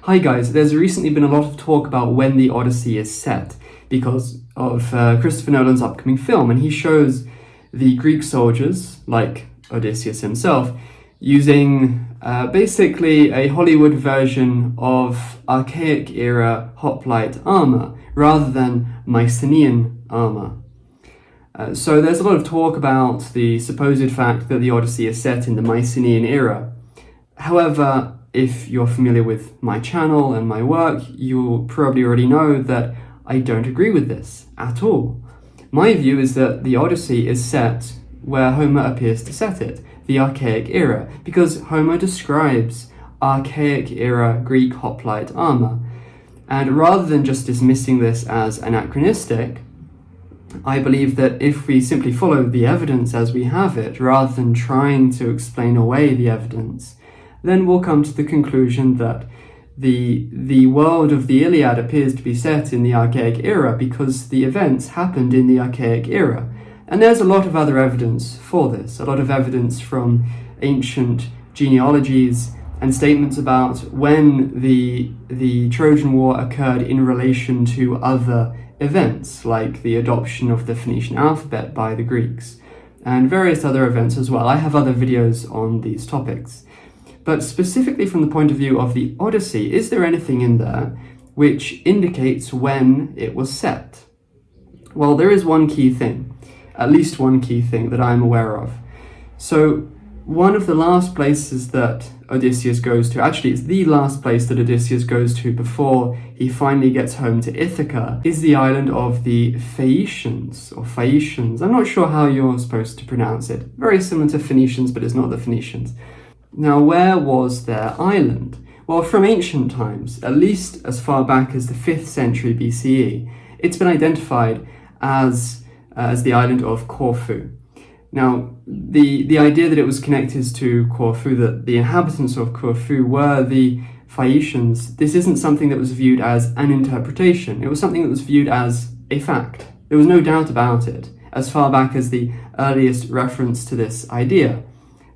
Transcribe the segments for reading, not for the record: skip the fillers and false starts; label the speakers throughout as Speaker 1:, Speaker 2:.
Speaker 1: Hi guys, there's recently been a lot of talk about when the Odyssey is set because of Christopher Nolan's upcoming film, and he shows the Greek soldiers, like Odysseus himself, using basically a Hollywood version of archaic era hoplite armor rather than Mycenaean armor. So there's a lot of talk about the supposed fact that the Odyssey is set in the Mycenaean era. However, if you're familiar with my channel and my work, you'll probably already know that I don't agree with this at all. My view is that the Odyssey is set where Homer appears to set it, the archaic era, because Homer describes archaic era Greek hoplite armor. And rather than just dismissing this as anachronistic, I believe that if we simply follow the evidence as we have it, rather than trying to explain away the evidence, then we'll come to the conclusion that the world of the Iliad appears to be set in the archaic era because the events happened in the archaic era. And there's a lot of other evidence for this, a lot of evidence from ancient genealogies and statements about when the Trojan War occurred in relation to other events, like the adoption of the Phoenician alphabet by the Greeks, and various other events as well. I have other videos on these topics. But specifically from the point of view of the Odyssey, is there anything in there which indicates when it was set? Well, there is one key thing, at least one key thing that I'm aware of. So one of the last places that Odysseus goes to, actually it's the last place that Odysseus goes to before he finally gets home to Ithaca, is the island of the Phaeacians, or Phaeacians. I'm not sure how you're supposed to pronounce it. Very similar to Phoenicians, but it's not the Phoenicians. Now, where was their island? Well, from ancient times, at least as far back as the 5th century BCE, it's been identified as the island of Corfu. Now, the idea that it was connected to Corfu, that the inhabitants of Corfu were the Phaeacians, this isn't something that was viewed as an interpretation. It was something that was viewed as a fact. There was no doubt about it, as far back as the earliest reference to this idea.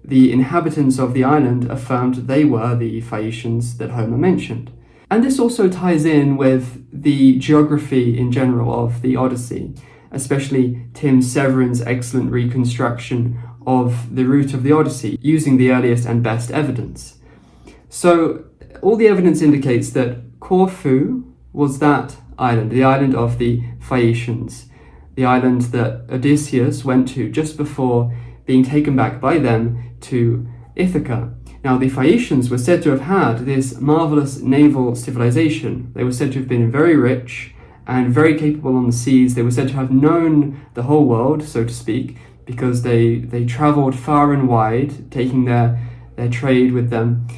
Speaker 1: The inhabitants of the island affirmed they were the Phaeacians that Homer mentioned. And this also ties in with the geography in general of the Odyssey, especially Tim Severin's excellent reconstruction of the route of the Odyssey using the earliest and best evidence. So all the evidence indicates that Corfu was that island, the island of the Phaeacians, the island that Odysseus went to just before being taken back by them to Ithaca. Now, the Phaeacians were said to have had this marvelous naval civilization. They were said to have been very rich and very capable on the seas. They were said to have known the whole world, so to speak, because they traveled far and wide, taking their trade with them.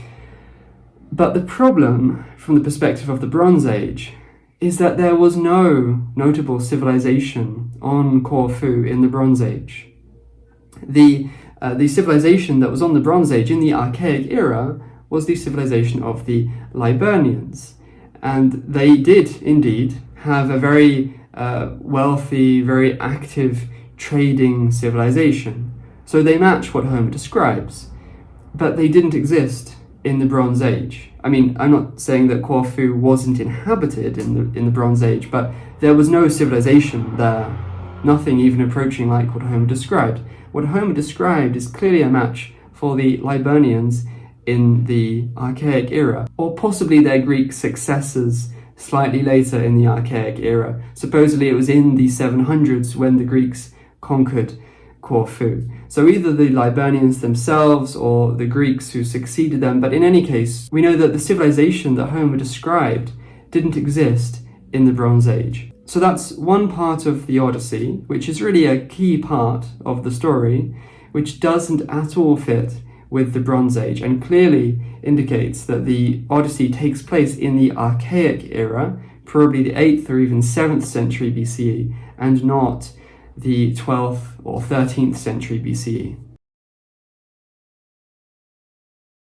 Speaker 1: But the problem, from the perspective of the Bronze Age, is that there was no notable civilization on Corfu in the Bronze Age. The civilization that was on the Bronze Age in the archaic era was the civilization of the Liburnians, and they did indeed have a very wealthy, very active trading civilization. So they match what Homer describes, but they didn't exist in the Bronze Age. I mean, I'm not saying that Corfu wasn't inhabited in the Bronze Age, but there was no civilization there, nothing even approaching like what Homer described. What Homer described is clearly a match for the Liburnians in the archaic era, or possibly their Greek successors slightly later in the archaic era. Supposedly it was in the 700s when the Greeks conquered Corfu. So either the Liburnians themselves or the Greeks who succeeded them, but in any case, we know that the civilization that Homer described didn't exist in the Bronze Age. So that's one part of the Odyssey, which is really a key part of the story, which doesn't at all fit with the Bronze Age and clearly indicates that the Odyssey takes place in the archaic era, probably the 8th or even 7th century BCE, and not the 12th or 13th century BCE.